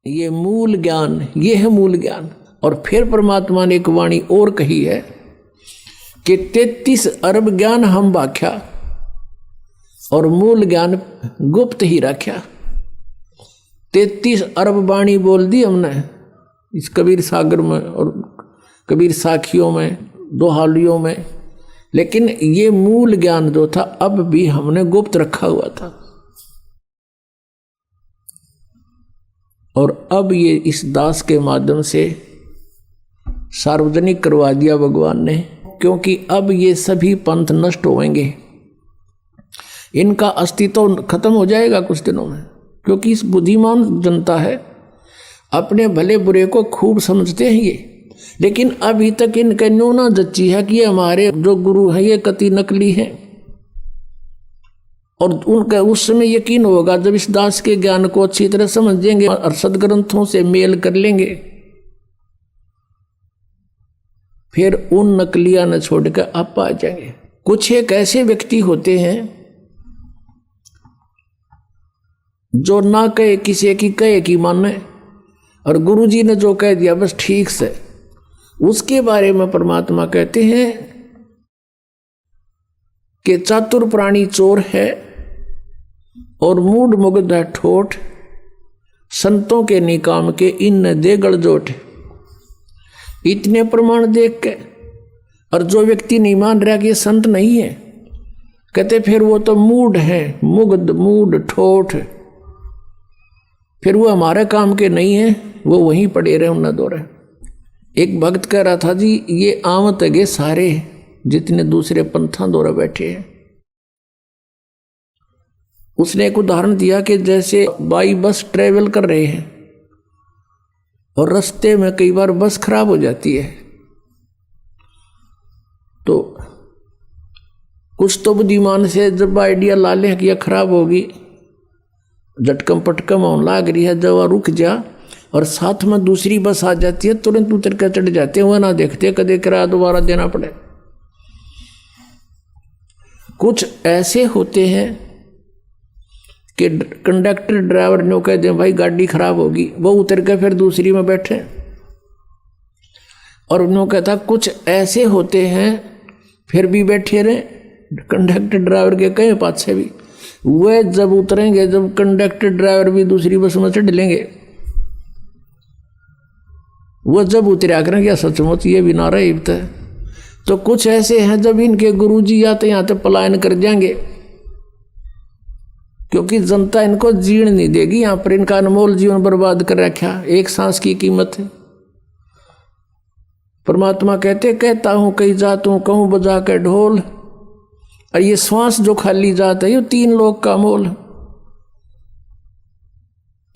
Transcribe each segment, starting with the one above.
ये मूल ज्ञान, ये है मूल ज्ञान। और फिर परमात्मा ने एक वाणी और कही है कि 33 अरब ज्ञान हम व्याख्या और मूल ज्ञान गुप्त ही रख्या। 33 अरब वाणी बोल दी हमने इस कबीर सागर में और कबीर साखियों में, दोहालियों में, लेकिन ये मूल ज्ञान जो था अब भी हमने गुप्त रखा हुआ था। और अब ये इस दास के माध्यम से सार्वजनिक करवा दिया भगवान ने, क्योंकि अब ये सभी पंथ नष्ट होंगे, इनका अस्तित्व खत्म हो जाएगा कुछ दिनों में। क्योंकि इस बुद्धिमान जनता है, अपने भले बुरे को खूब समझते हैं ये, लेकिन अभी तक इनके न्यूना जच्ची है कि ये हमारे जो गुरु हैं ये कति नकली हैं। और उनका उस समय यकीन होगा जब इस दास के ज्ञान को अच्छी तरह समझेंगे और सदग्रंथों से मेल कर लेंगे, फिर उन नकलियां न छोड़कर आप आ जाएंगे। कुछ एक ऐसे व्यक्ति होते हैं जो ना कहे किसी की कहे की माने, और गुरुजी ने जो कह दिया बस ठीक से, उसके बारे में परमात्मा कहते हैं कि चातुर प्राणी चोर है और मूढ़ मुग्ध है ठोठ, संतों के निकाम के इन दे गड़जोट। इतने प्रमाण देख के और जो व्यक्ति नहीं मान रहा कि ये संत नहीं है, कहते फिर वो तो मूढ़ है, मुग्ध मूढ़ ठोठ, फिर वो हमारे काम के नहीं है, वो वहीं पड़े रहे न दो रहे। एक भक्त कह रहा था जी ये आमत है सारे जितने दूसरे पंथा दौरा बैठे हैं। उसने एक उदाहरण दिया कि जैसे बाई बस ट्रेवल कर रहे हैं और रास्ते में कई बार बस खराब हो जाती है, तो कुछ तो बुद्धिमान से जब आइडिया ला लें कि यह खराब होगी, झटकम पटकम होने लाग रही है, जब रुक जा और साथ में दूसरी बस आ जाती है तुरंत उतर कर चढ़ जाते हैं, वह ना देखते कदे किराया दोबारा देना पड़े। कुछ ऐसे होते हैं कि कंडक्टर ड्राइवर ने कह दे भाई गाड़ी खराब होगी, वो उतर कर फिर दूसरी में बैठे। और उन्होंने कहता कुछ ऐसे होते हैं फिर भी बैठे रहे कंडक्टर ड्राइवर के कहीं पाछे भी, वह जब उतरेंगे जब कंडक्टर ड्राइवर भी दूसरी बस में चढ़ लेंगे, वह जब उतरा करेंगे या सचमुच ये भी नारा इब्त है। तो कुछ ऐसे हैं जब इनके गुरुजी आते यहाँ तो पलायन कर जाएंगे, क्योंकि जनता इनको जीण नहीं देगी। यहाँ पर इनका अनमोल जीवन बर्बाद कर रखा, एक सांस की कीमत है। परमात्मा कहते कहता हूं कई जातों कहूं बजा के ढोल, और ये श्वास जो खाली जात है ये 3 लोग का मोल।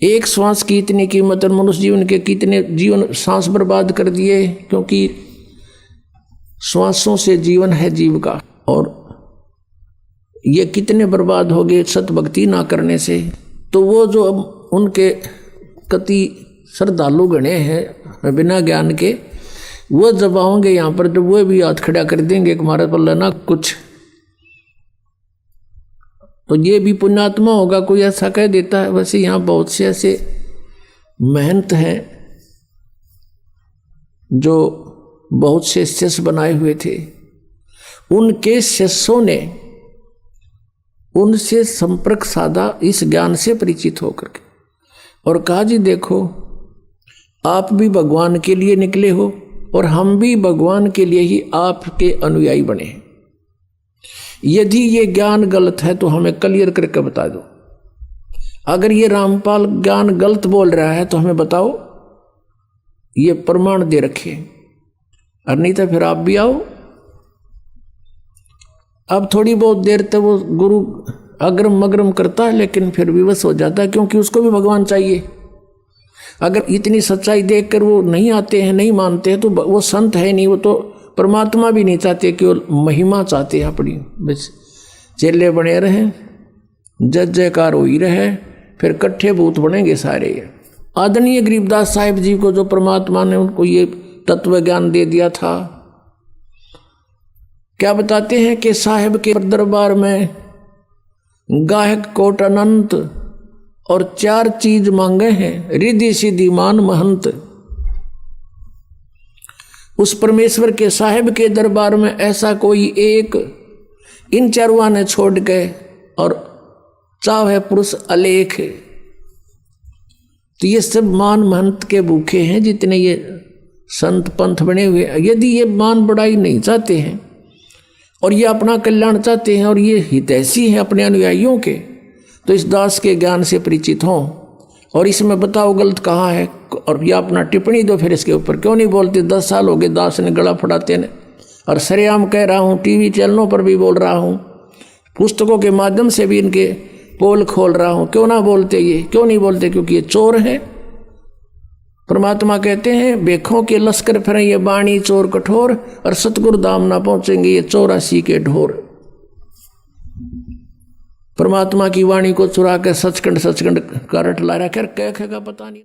एक श्वास की इतनी कीमत है, मनुष्य जीवन के कितने जीवन सांस बर्बाद कर दिए, क्योंकि श्वासों से जीवन है जीव का, और ये कितने बर्बाद हो गए सत भक्ति ना करने से। तो वो जो उनके कति श्रद्धालु गणे हैं बिना ज्ञान के, वो जब आओगे यहाँ पर जब वो भी हाथ खड़ा कर देंगे कि हमारे पर लेना कुछ, तो ये भी पुण्यात्मा होगा कोई ऐसा कह देता है। वैसे यहाँ बहुत से ऐसे महंत हैं जो बहुत से शिष्य बनाए हुए थे, उनके शिष्यों ने उनसे संपर्क साधा इस ज्ञान से परिचित होकर के, और कहा जी देखो आप भी भगवान के लिए निकले हो और हम भी भगवान के लिए ही आपके अनुयायी बने हैं। यदि ये ज्ञान गलत है तो हमें क्लियर करके बता दो। अगर ये रामपाल ज्ञान गलत बोल रहा है तो हमें बताओ, ये प्रमाण दे रखे, और नहीं तो फिर आप भी आओ। अब थोड़ी बहुत देर तक वो गुरु अग्रम मग्रम करता है, लेकिन फिर विवश हो जाता है, क्योंकि उसको भी भगवान चाहिए। अगर इतनी सच्चाई देखकर वो नहीं आते हैं, नहीं मानते हैं, तो वो संत है नहीं, वो तो परमात्मा भी नहीं चाहते, केवल महिमा चाहते हैं अपनी। बस चेले बने रहें, जय जयकार हो ही रहे, फिर कट्ठे भूत बनेंगे सारे। आदरणीय गरीबदास साहिब जी को जो परमात्मा ने उनको ये तत्व ज्ञान दे दिया था, क्या बताते हैं कि साहिब के दरबार में गायक कोट अनंत और 4 चीज मांगे हैं, रिद्धि सिद्धि मान महंत। उस परमेश्वर के साहिब के दरबार में ऐसा कोई एक इन चारों ने छोड़ के और चाहे पुरुष अलेख। तो ये सब मान महंत के भूखे हैं जितने ये संत पंथ बने हुए। यदि ये मान बढ़ाई नहीं चाहते हैं और ये अपना कल्याण चाहते हैं और ये हितैषी हैं अपने अनुयायियों के, तो इस दास के ज्ञान से परिचित हों और इसमें बताओ गलत कहाँ है, और ये अपना टिप्पणी दो फिर इसके ऊपर। क्यों नहीं बोलते? 10 साल हो गए दास ने गला फड़ाते ने, और सरेआम कह रहा हूँ, टीवी चैनलों पर भी बोल रहा हूँ, पुस्तकों के माध्यम से भी इनके पोल खोल रहा हूँ। क्यों ना बोलते? ये क्यों नहीं बोलते? क्योंकि ये चोर हैं। परमात्मा कहते हैं बेखों के लश्कर फिरें ये बाणी चोर कठोर, और सतगुरु धाम ना पहुंचेंगे ये 84 के ढोर। परमात्मा की वाणी को चुरा कर सचखंड का रट ला रखा, क्या कहेगा पता नहीं।